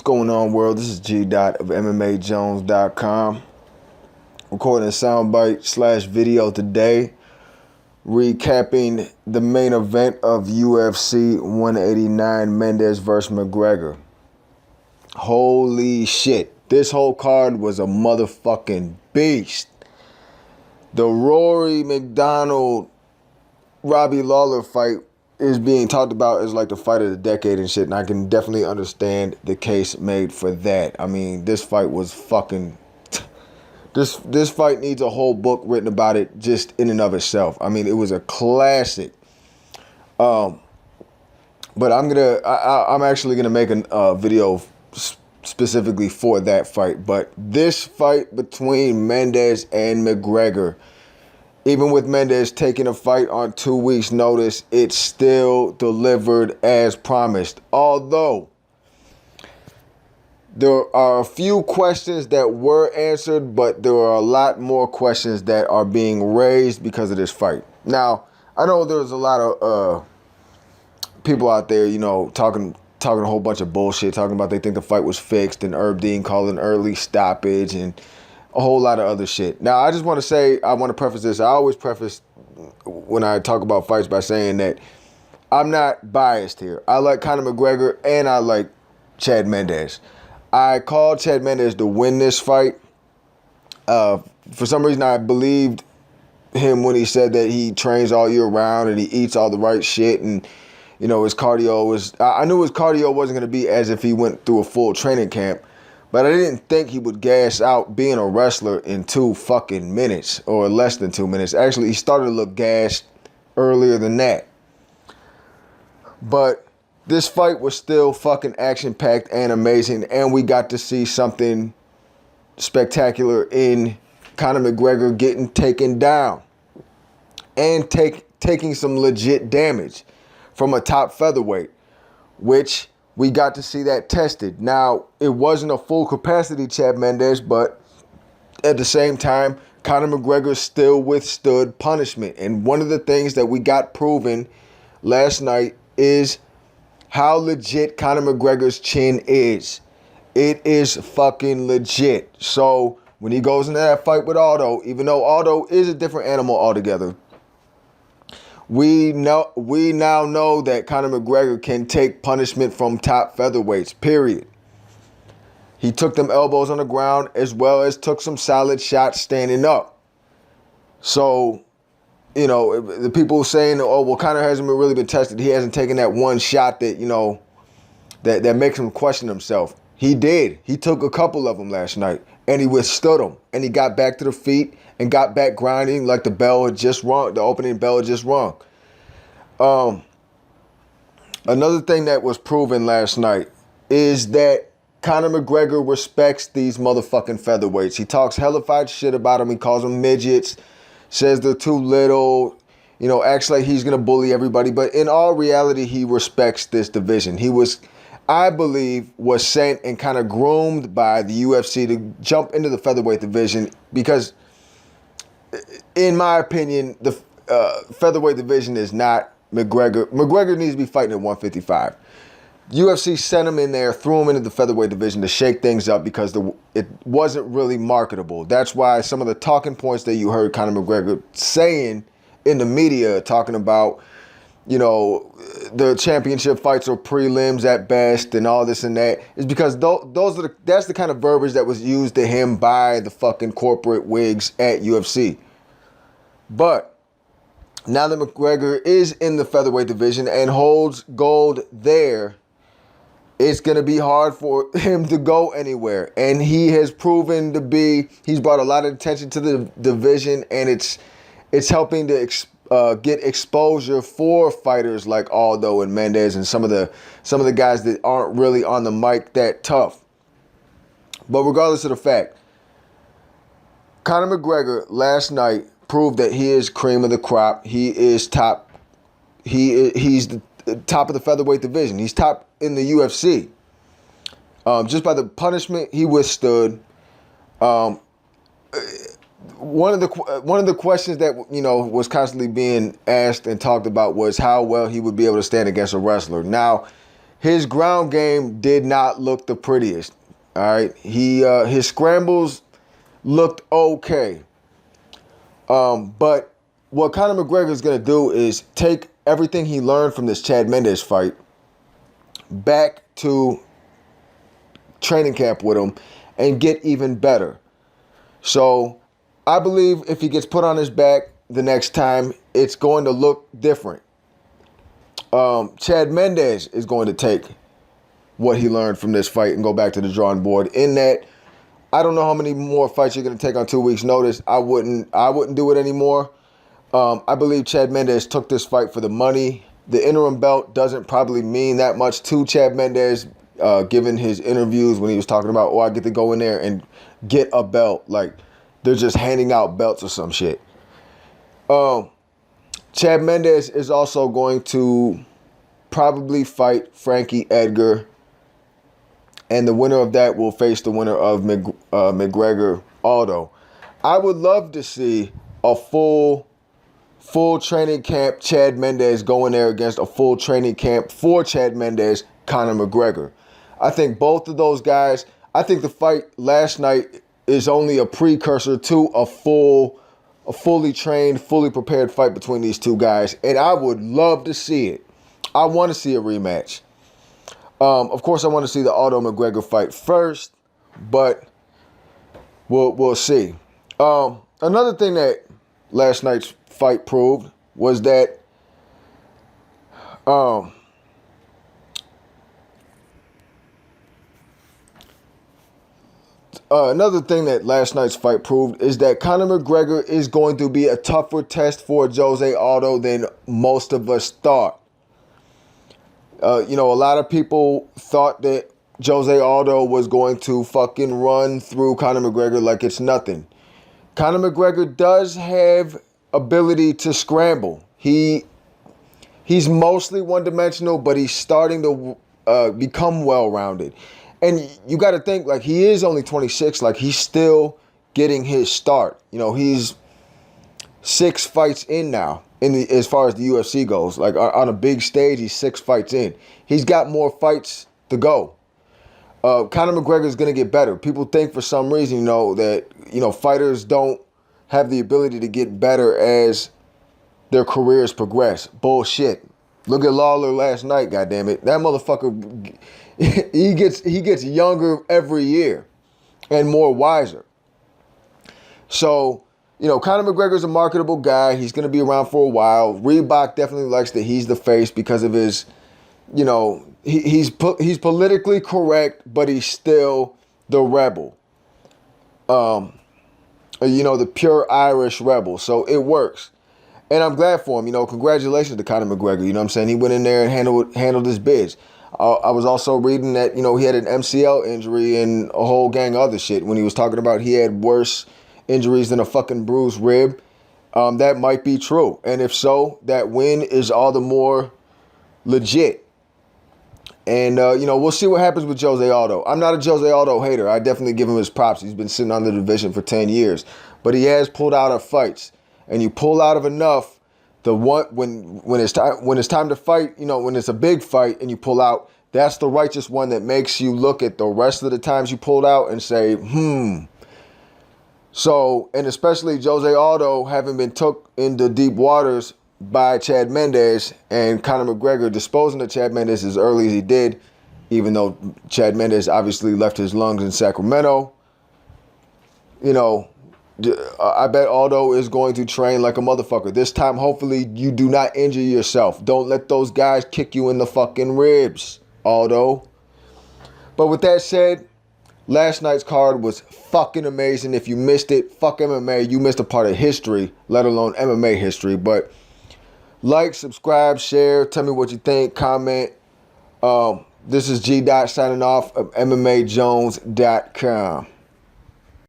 going on, world? This is GDot of MMAJones.com. Recording a soundbite / video today, recapping the main event of UFC 189, Mendes vs McGregor. Holy shit. This whole card was a motherfucking beast. The Rory McDonald Robbie Lawler fight is being talked about as like the fight of the decade and shit, and I can definitely understand the case made for that. I mean, this fight was fucking... This fight needs a whole book written about it just in and of itself. I mean, it was a classic. But I'm actually gonna make a video specifically for that fight. But this fight between Mendes and McGregor, even with Mendes taking a fight on 2 weeks' notice, it still delivered as promised. Although there are a few questions that were answered, but there are a lot more questions that are being raised because of this fight. Now, I know there's a lot of people out there, you know, talking a whole bunch of bullshit, talking about they think the fight was fixed, and Herb Dean calling early stoppage, and a whole lot of other shit. Now, I just want to say, I want to preface this. I always preface when I talk about fights by saying that I'm not biased here. I like Conor McGregor and I like Chad Mendes. I called Chad Mendes to win this fight. For some reason, I believed him when he said that he trains all year round and he eats all the right shit, and you know, his cardio was... I knew his cardio wasn't going to be as if he went through a full training camp, but I didn't think he would gas out being a wrestler in 2 fucking minutes, or less than 2 minutes. Actually, he started to look gassed earlier than that. But this fight was still fucking action-packed and amazing, and we got to see something spectacular in Conor McGregor getting taken down and taking some legit damage from a top featherweight, which we got to see that tested. Now, it wasn't a full capacity Chad Mendes, but at the same time, Conor McGregor still withstood punishment. And one of the things that we got proven last night is how legit Conor McGregor's chin is. It is fucking legit. So when he goes into that fight with Aldo, even though Aldo is a different animal altogether, we now know that Conor McGregor can take punishment from top featherweights, period. He took them elbows on the ground as well as took some solid shots standing up. So, you know, the people saying, oh, well, Conor hasn't really been tested. He hasn't taken that one shot that, you know, that makes him question himself. He did. He took a couple of them last night, and he withstood them, and he got back to the feet and got back grinding like the bell had just rung, the opening bell had just rung. Another thing that was proven last night is that Conor McGregor respects these motherfucking featherweights. He talks hellified shit about them. He calls them midgets, says they're too little, you know, acts like he's going to bully everybody. But in all reality, he respects this division. He was, I believe, was sent and kind of groomed by the UFC to jump into the featherweight division because, in my opinion, the featherweight division is not McGregor. McGregor needs to be fighting at 155. UFC sent him in there, threw him into the featherweight division to shake things up because it wasn't really marketable. That's why some of the talking points that you heard Conor McGregor saying in the media, talking about, you know, the championship fights are prelims at best and all this and that, is because that's the kind of verbiage that was used to him by the fucking corporate wigs at UFC. But now that McGregor is in the featherweight division and holds gold there, it's going to be hard for him to go anywhere. And he has proven to be, he's brought a lot of attention to the division, and it's helping to get exposure for fighters like Aldo and Mendes and some of the guys that aren't really on the mic that tough. But regardless of the fact, Conor McGregor last night proved that he is cream of the crop. He is top. He's the top of the featherweight division. He's top in the UFC. Just by the punishment he withstood. One of the questions that, you know, was constantly being asked and talked about was how well he would be able to stand against a wrestler. Now, his ground game did not look the prettiest. All right, his scrambles looked okay. But what Conor McGregor is going to do is take everything he learned from this Chad Mendes fight back to training camp with him and get even better. So I believe if he gets put on his back the next time, it's going to look different. Chad Mendes is going to take what he learned from this fight and go back to the drawing board. In that, I don't know how many more fights you're going to take on 2 weeks' notice. I wouldn't do it anymore. I believe Chad Mendes took this fight for the money. The interim belt doesn't probably mean that much to Chad Mendes, given his interviews when he was talking about, I get to go in there and get a belt. Like, they're just handing out belts or some shit. Chad Mendes is also going to probably fight Frankie Edgar, and the winner of that will face the winner of McGregor Aldo. I would love to see a full training camp Chad Mendes going there against a full training camp for Chad Mendes, Conor McGregor. I think both of those guys, I think the fight last night is only a precursor to a fully trained, fully prepared fight between these two guys, and I would love to see it. I want to see a rematch. Of course, I want to see the Aldo McGregor fight first, but we'll see. Another thing that last night's fight proved was that another thing that last night's fight proved is that Conor McGregor is going to be a tougher test for Jose Aldo than most of us thought. A lot of people thought that Jose Aldo was going to fucking run through Conor McGregor like it's nothing. Conor McGregor does have ability to scramble. He's mostly one-dimensional, but he's starting to become well-rounded. And you got to think, like, he is only 26. Like, he's still getting his start. He's 6 fights in now. As far as the UFC goes, like on a big stage, he's 6 fights in. He's got more fights to go. Conor McGregor is going to get better. People think for some reason, that fighters don't have the ability to get better as their careers progress. Bullshit. Look at Lawler last night. Goddammit, that motherfucker. He gets younger every year and more wiser. So. Conor McGregor's a marketable guy. He's going to be around for a while. Reebok definitely likes that he's the face because of his, he's politically correct, but he's still the rebel. The pure Irish rebel. So it works. And I'm glad for him. Congratulations to Conor McGregor. You know what I'm saying? He went in there and handled his biz. I was also reading that, he had an MCL injury and a whole gang of other shit when he was talking about he had worse injuries than a fucking bruised rib. That might be true. And if so, that win is all the more legit. And, we'll see what happens with Jose Aldo. I'm not a Jose Aldo hater. I definitely give him his props. He's been sitting on the division for 10 years. But he has pulled out of fights. And you pull out of enough, when it's time to fight, when it's a big fight and you pull out, that's the righteous one that makes you look at the rest of the times you pulled out and say, So, and especially Jose Aldo having been took into deep waters by Chad Mendes and Conor McGregor disposing of Chad Mendes as early as he did, even though Chad Mendes obviously left his lungs in Sacramento. I bet Aldo is going to train like a motherfucker. This time, hopefully, you do not injure yourself. Don't let those guys kick you in the fucking ribs, Aldo. But with that said, last night's card was fucking amazing. If you missed it, fuck MMA. You missed a part of history, let alone MMA history. But like, subscribe, share, tell me what you think, comment. This is GDot signing off of MMAJones.com.